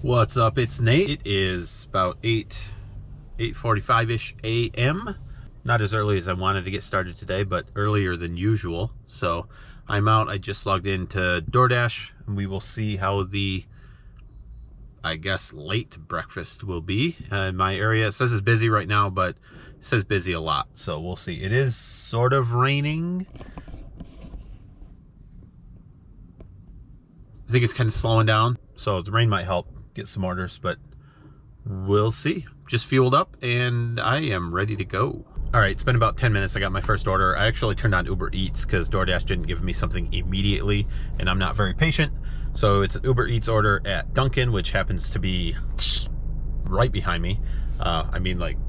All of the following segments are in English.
What's up? It's Nate. It is about 8:45-ish a.m. Not as early as I wanted to get started today, but earlier than usual. So I'm out. I just logged into DoorDash, and we will see how the, I guess, late breakfast will be in my area. It says it's busy right now, but it says busy a lot. So we'll see. It is sort of raining. I think it's kind of slowing down, so the rain might help get some orders, but we'll see. Just fueled up and I am ready to go. All right, it's been about 10 minutes. I got my first order. I actually turned on UberEats because DoorDash didn't give me something immediately, and I'm not very patient. So it's an UberEats order at Dunkin', which happens to be right behind me. I mean, like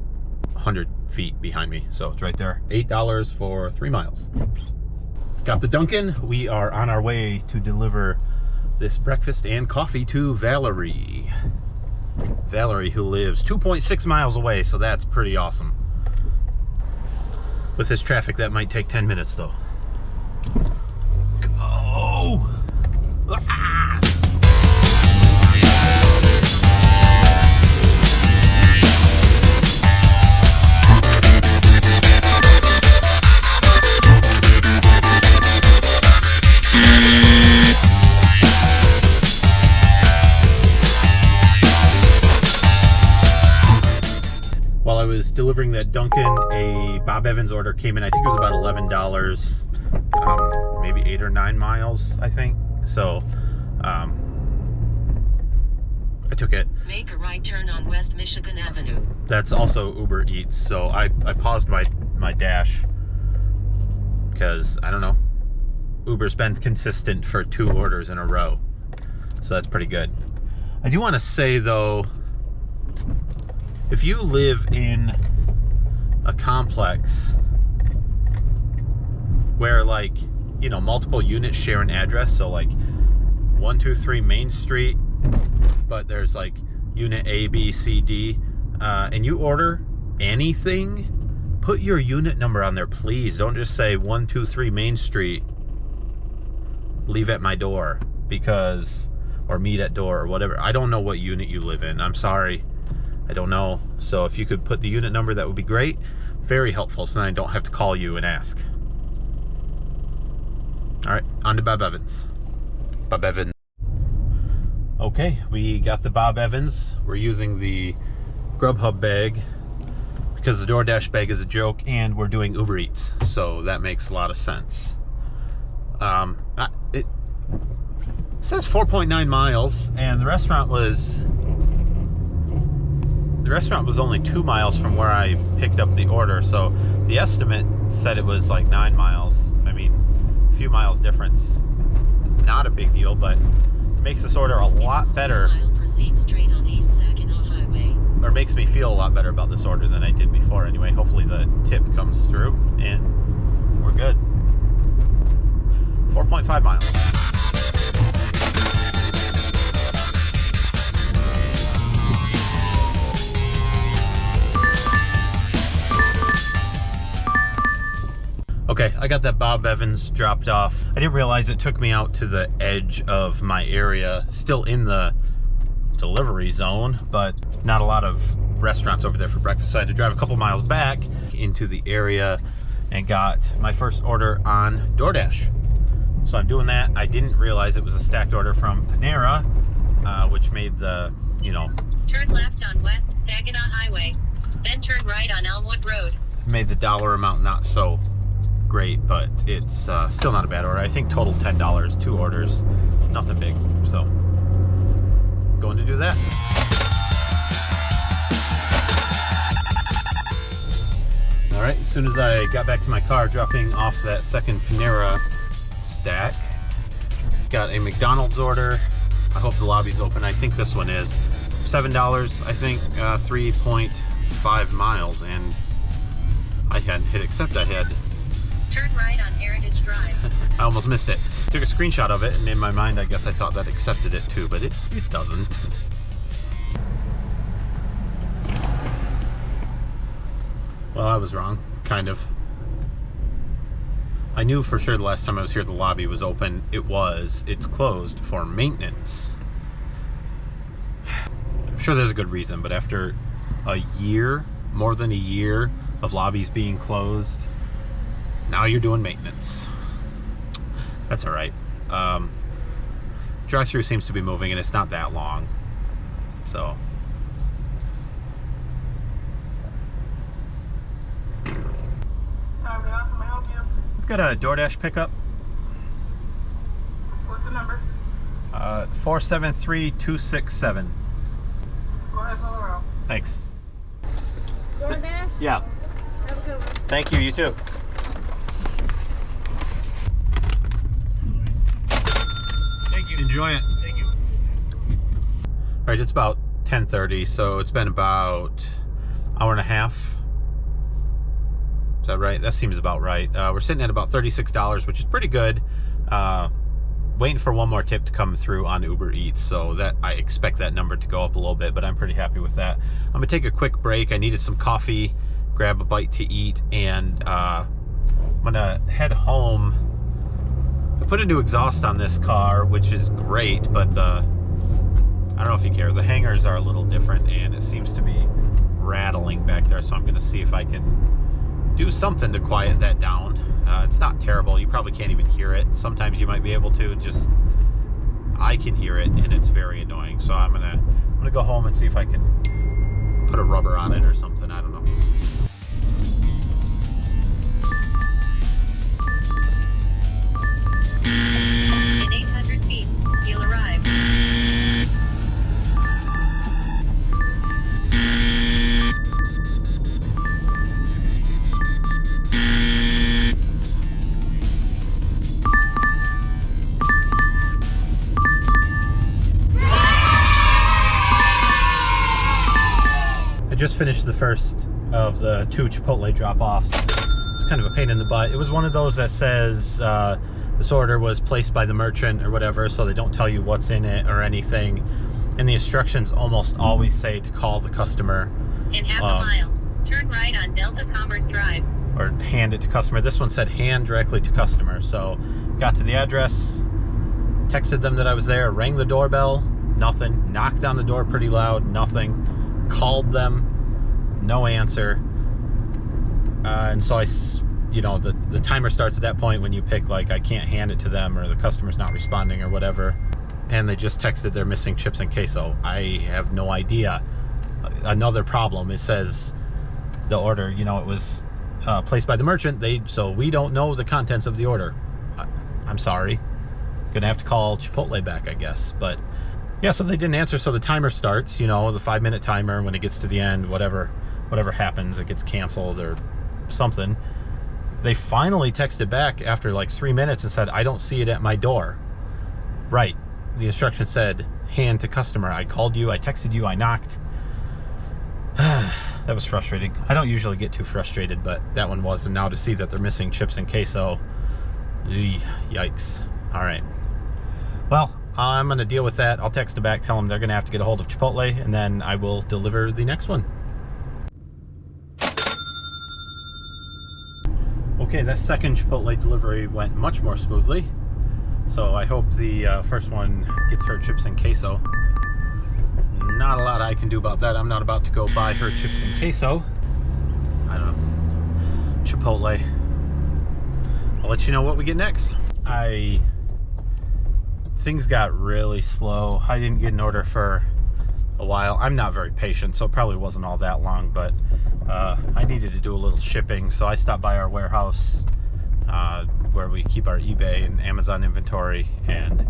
100 feet behind me. So it's right there. $8 for 3 miles. Got the Dunkin'. We are on our way to deliver this breakfast and coffee to Valerie. Valerie, who lives 2.6 miles away, so that's pretty awesome. With this traffic, that might take 10 minutes though. Go! Ah! While I was delivering that Dunkin', a Bob Evans order came in. I think it was about $11, maybe 8 or 9 miles, I think. So I took it. Make a right turn on West Michigan Avenue. That's also UberEats. So I paused my dash because, I don't know, Uber's been consistent for 2 orders in a row. So that's pretty good. I do want to say though, if you live in a complex where, like, you know, multiple units share an address, so like 123 Main Street, but there's like unit A, B, C, D, and you order anything, put your unit number on there, please. Don't just say 123 Main Street, leave at my door, because, or meet at door, or whatever. I don't know what unit you live in. I'm sorry. I don't know. So if you could put the unit number, that would be great. Very helpful, so then I don't have to call you and ask. All right, on to Bob Evans. Bob Evans. Okay, we got the Bob Evans. We're using the Grubhub bag because the DoorDash bag is a joke, and we're doing Uber Eats, so that makes a lot of sense. It says 4.9 miles, and the restaurant was only 2 miles from where I picked up the order, so the estimate said it was like 9 miles. I mean, a few miles difference, not a big deal, but makes this order a lot better. Proceed straight on East Saginaw Highway. Or makes me feel a lot better about this order than I did before. Anyway, hopefully the tip comes through and we're good. 4.5 miles. Okay, I got that Bob Evans dropped off. I didn't realize it took me out to the edge of my area, still in the delivery zone, but not a lot of restaurants over there for breakfast. So I had to drive a couple miles back into the area and got my first order on DoorDash. So I'm doing that. I didn't realize it was a stacked order from Panera, which made the, you know... Turn left on West Saginaw Highway, then turn right on Elmwood Road. Made the dollar amount not so great, but it's still not a bad order. I think total $10, 2 orders, nothing big. So going to do that. All right, as soon as I got back to my car, dropping off that second Panera stack, got a McDonald's order. I hope the lobby's open. I think this one is $7, I think, 3.5 miles, and I hadn't hit accept. I had turn right on Heritage Drive. I almost missed it. Took a screenshot of it, and in my mind, I guess I thought that accepted it too, but it doesn't. Well, I was wrong, kind of. I knew for sure the last time I was here the lobby was open. It was. It's closed for maintenance. sure there's a good reason, but after a year, more than a year of lobbies being closed, now you're doing maintenance. That's all right. Drive-through seems to be moving, and it's not that long, so. How can I help you? We've got a DoorDash pickup. What's the number? 473267. Go ahead, follow around. Thanks. DoorDash? Yeah. Have a good one. Thank you. You too. Thank you. Enjoy it. Thank you. All right, it's about 10:30, so it's been about an hour and a half. Is that right? That seems about right. We're sitting at about $36, which is pretty good. Waiting for one more tip to come through on UberEats, so that I expect that number to go up a little bit, but I'm pretty happy with that. I'm gonna take a quick break. I needed some coffee, grab a bite to eat, and I'm gonna head home. I put a new exhaust on this car, which is great, but I don't know if you care. The hangers are a little different, and it seems to be rattling back there, so I'm gonna see if I can do something to quiet that down. It's not terrible. You probably can't even hear it. Sometimes you might be able to. Just I can hear it, and it's very annoying. So I'm gonna go home and see if I can put a rubber on it or something. I don't know. In 800 feet, you'll arrive. Just finished the first of the 2 Chipotle drop-offs. It's kind of a pain in the butt. It was one of those that says this order was placed by the merchant or whatever, so they don't tell you what's in it or anything. And the instructions almost always say to call the customer. In half a mile, turn right on Delta Commerce Drive. Or hand it to customer. This one said hand directly to customer. So got to the address, texted them that I was there, rang the doorbell, nothing. Knocked on the door pretty loud, nothing. Called them, no answer, and so the timer starts at that point when you pick, like, I can't hand it to them, or the customer's not responding or whatever, and they just texted they're missing chips and queso. I have no idea. Another problem, it says the order, it was placed by the merchant, so we don't know the contents of the order. I'm sorry, gonna have to call Chipotle back, I guess. But yeah, so they didn't answer, so the timer starts, the 5-minute timer. When it gets to the end, whatever happens, it gets canceled or something. They finally texted back after like 3 minutes and said, I don't see it at my door. Right, the instruction said hand to customer. I called you, I texted you, I knocked. That was frustrating. I don't usually get too frustrated, but that one was. And now to see that they're missing chips and queso, yikes. All right, well, I'm going to deal with that. I'll text them back, tell them they're going to have to get a hold of Chipotle, and then I will deliver the next one. Okay, that second Chipotle delivery went much more smoothly. So I hope the first one gets her chips and queso. Not a lot I can do about that. I'm not about to go buy her chips and queso. I don't know. Chipotle. I'll let you know what we get next. Things got really slow. I didn't get an order for a while. I'm not very patient, so it probably wasn't all that long, but I needed to do a little shipping, so I stopped by our warehouse where we keep our eBay and Amazon inventory, and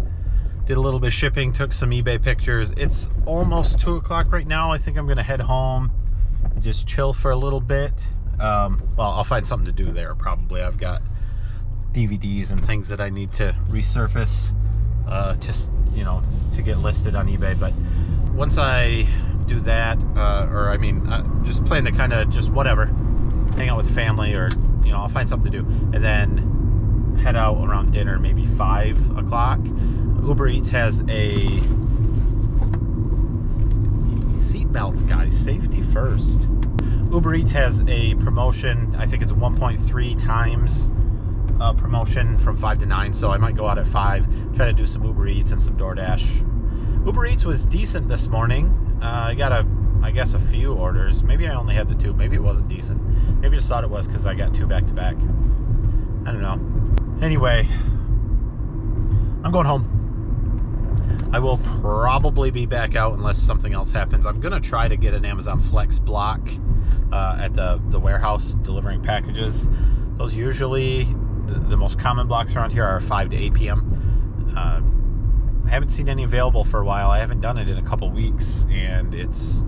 did a little bit of shipping, took some eBay pictures. It's almost 2 o'clock right now. I think I'm gonna head home and just chill for a little bit. Well, I'll find something to do there probably. I've got DVDs and things that I need to resurface to get listed on eBay. But once I do that, just plan to kind of just whatever, hang out with family, or I'll find something to do, and then head out around dinner, maybe 5 o'clock. UberEats has a seatbelts, guys, safety first. UberEats has a promotion. I think it's 1.3 times promotion from 5 to 9, so I might go out at 5, try to do some UberEats and some DoorDash. UberEats was decent this morning. I got I guess a few orders. Maybe I only had the 2. Maybe it wasn't decent. Maybe I just thought it was because I got 2 back to back. I don't know. Anyway, I'm going home. I will probably be back out unless something else happens. I'm gonna try to get an Amazon Flex block at the warehouse delivering packages. Those usually, the most common blocks around here are 5 to 8 p.m. I haven't seen any available for a while. I haven't done it in a couple weeks, and it's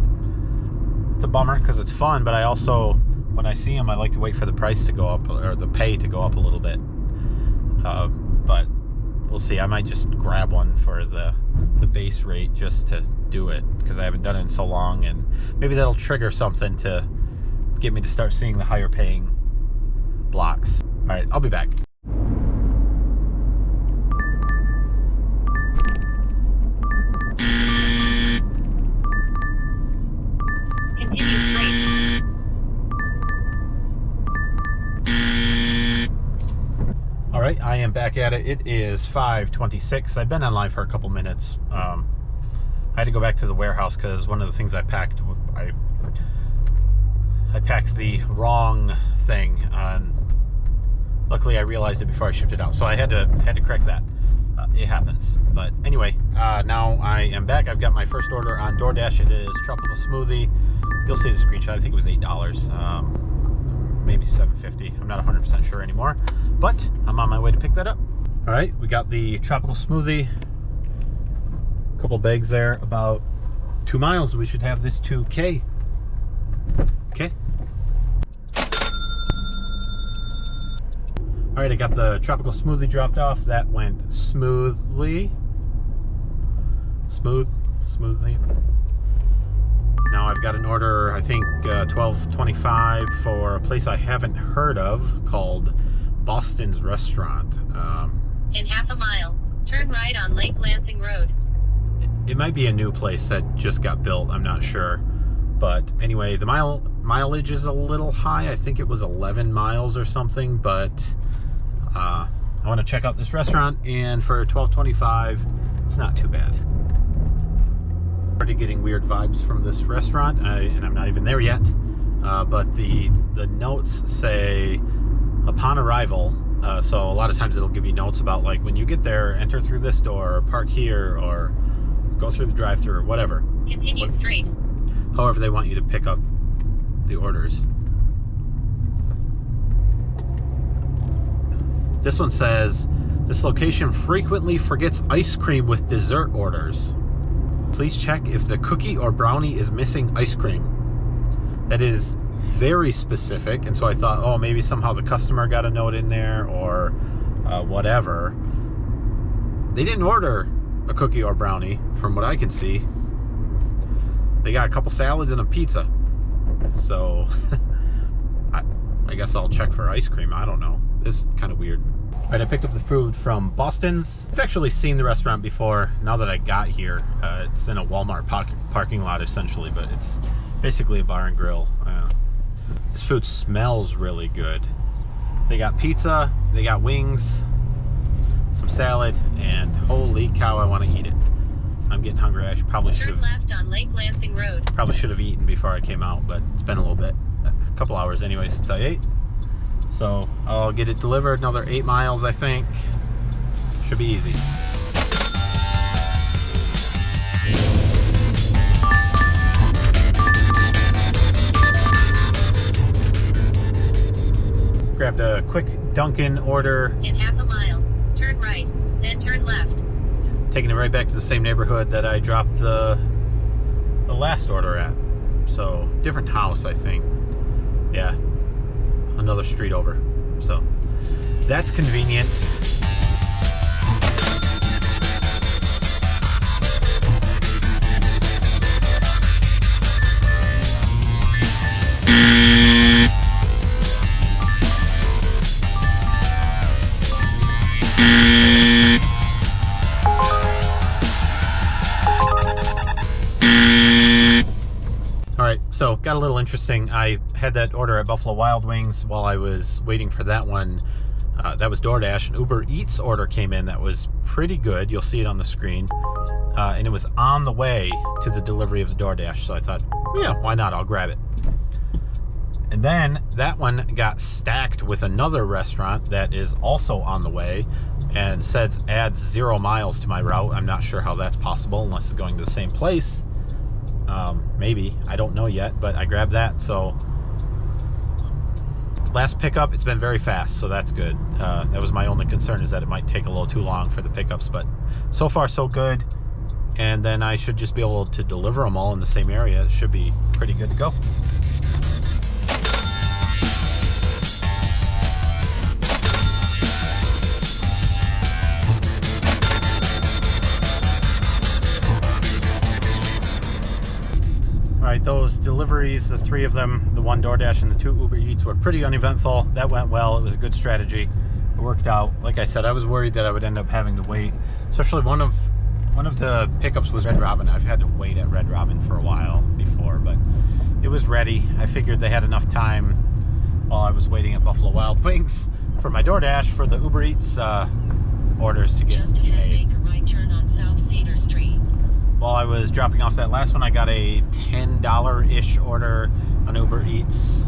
a bummer because it's fun, but I also, when I see them, I like to wait for the price to go up, or the pay to go up a little bit. But we'll see. I might just grab one for the base rate just to do it because I haven't done it in so long, and maybe that'll trigger something to get me to start seeing the higher paying blocks. All right, I'll be back. Continue straight. All right, I am back at it. It is 5:26. I've been online for a couple minutes. I had to go back to the warehouse because one of the things I packed, I packed the wrong thing. Luckily, I realized it before I shipped it out, so I had to correct that. It happens. But anyway, now I am back. I've got my first order on DoorDash. It is tropical smoothie. You'll see the screenshot. I think it was $8. Maybe $7.50. I'm not 100% sure anymore, but I'm on my way to pick that up. All right, we got the tropical smoothie. A couple bags there, about 2 miles. We should have this 2K. Okay. All right, I got the tropical smoothie dropped off. That went smoothly. Smoothly. Now I've got an order, I think $12.25 for a place I haven't heard of called Boston's Restaurant. In half a mile, turn right on Lake Lansing Road. It might be a new place that just got built, I'm not sure. But anyway, the mileage is a little high. I think it was 11 miles or something, but I want to check out this restaurant, and for $12.25, it's not too bad. Already getting weird vibes from this restaurant, and I'm not even there yet. But the notes say upon arrival. So a lot of times it'll give you notes about, like, when you get there, enter through this door, or park here, or go through the drive-thru, or whatever. Continue straight. However they want you to pick up the orders. This one says, this location frequently forgets ice cream with dessert orders. Please check if the cookie or brownie is missing ice cream. That is very specific, and so I thought, oh, maybe somehow the customer got a note in there, or whatever. They didn't order a cookie or brownie, from what I can see. They got a couple salads and a pizza. So, I guess I'll check for ice cream. I don't know. This is kind of weird. All right, I picked up the food from Boston's. I've actually seen the restaurant before. Now that I got here, it's in a Walmart parking lot essentially, but it's basically a bar and grill. This food smells really good. They got pizza, they got wings, some salad, and holy cow, I want to eat it. I'm getting hungry. I probably should Turn left on Lake Lansing Road. Probably should have eaten before I came out, but it's been a little bit, a couple hours anyway since I ate. So I'll get it delivered. Another 8 miles, I think. Should be easy. Grabbed a quick Dunkin' order. In half a mile, turn right, then turn left. Taking it right back to the same neighborhood that I dropped the last order at. So different house, I think. Yeah, another street over. So that's convenient. So got a little interesting. I had that order at Buffalo Wild Wings. While I was waiting for that one, that was DoorDash. An UberEats order came in that was pretty good. You'll see it on the screen. and it was on the way to the delivery of the DoorDash. So I thought, yeah, why not? I'll grab it. And then that one got stacked with another restaurant that is also on the way and adds 0 miles to my route. I'm not sure how that's possible unless it's going to the same place. Maybe, I don't know yet, but I grabbed that. So last pickup, it's been very fast, so that's good. That was my only concern, is that it might take a little too long for the pickups, but so far so good. And then I should just be able to deliver them all in the same area. It should be pretty good to go. All right, those deliveries, the 3 of them, the 1 DoorDash and the 2 UberEats, were pretty uneventful. That went well. It was a good strategy. It worked out. Like I said, I was worried that I would end up having to wait. Especially one of the pickups was Red Robin. I've had to wait at Red Robin for a while before, but it was ready. I figured they had enough time while I was waiting at Buffalo Wild Wings for my DoorDash for the UberEats orders to get Just ahead, made. make a right turn on South Cedar Street. While I was dropping off that last one, I got a $10-ish order on UberEats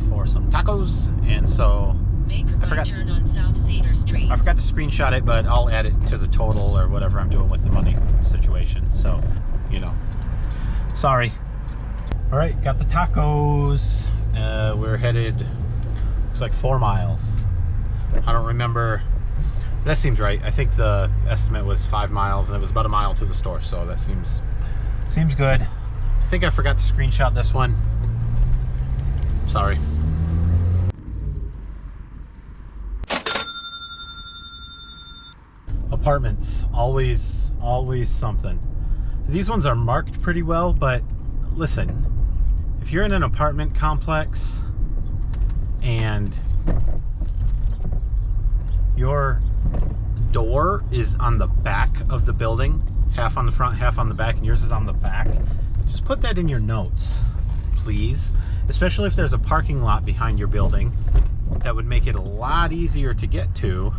for some tacos, and so Make a right turn on South Cedar Street. I forgot to screenshot it, but I'll add it to the total or whatever I'm doing with the money situation. So, you know, sorry. All right, got the tacos. We're headed, looks like 4 miles. I don't remember. That seems right. I think the estimate was 5 miles, and it was about a mile to the store, so that seems good. I think I forgot to screenshot this one. Sorry. Apartments, always something. These ones are marked pretty well, but listen, if you're in an apartment complex and your door is on the back of the building, half on the front, half on the back, and yours is on the back, just put that in your notes, please. Especially if there's a parking lot behind your building. That would make it a lot easier to get to.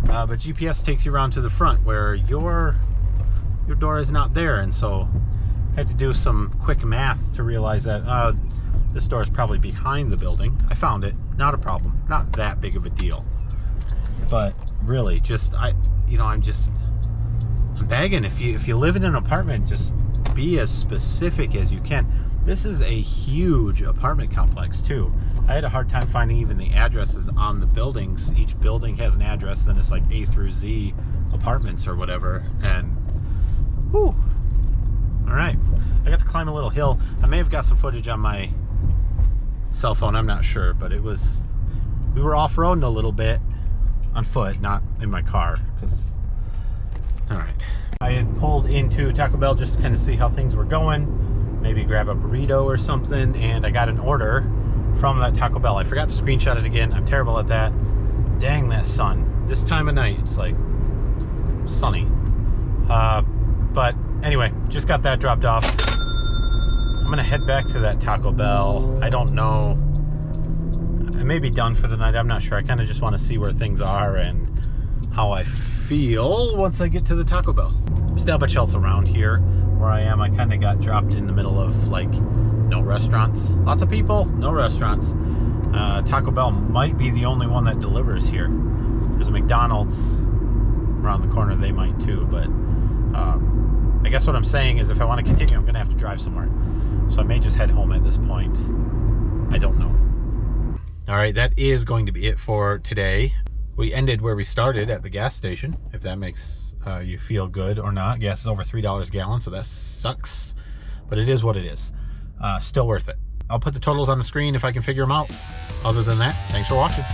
But GPS takes you around to the front where your door is not there, and so I had to do some quick math to realize that this door is probably behind the building. I found it, not a problem, not that big of a deal. But really, I'm begging, if you live in an apartment, just be as specific as you can. This is a huge apartment complex too. I had a hard time finding even the addresses on the buildings. Each building has an address, then it's like A through Z apartments or whatever, and whew. All right, I got to climb a little hill. I may have got some footage on my cell phone, I'm not sure, but we were off-roading a little bit on foot, not in my car. All right, I had pulled into Taco Bell just to kind of see how things were going, maybe grab a burrito or something, and I got an order from that Taco Bell. I forgot to screenshot it again. I'm terrible at that. Dang, that sun. This time of night, it's like sunny. But anyway, just got that dropped off. I'm gonna head back to that Taco Bell. I don't know. I may be done for the night. I'm not sure. I kind of just want to see where things are and how I feel once I get to the Taco Bell. There's not much else around here where I am. I kind of got dropped in the middle of like no restaurants. Lots of people, no restaurants. Taco Bell might be the only one that delivers here. There's a McDonald's around the corner. They might too, but I guess what I'm saying is if I want to continue, I'm going to have to drive somewhere. So I may just head home at this point. I don't know. All right, that is going to be it for today. We ended where we started at the gas station, if that makes you feel good or not. Gas is over $3 a gallon, so that sucks. But it is what it is. Still worth it. I'll put the totals on the screen if I can figure them out. Other than that, thanks for watching.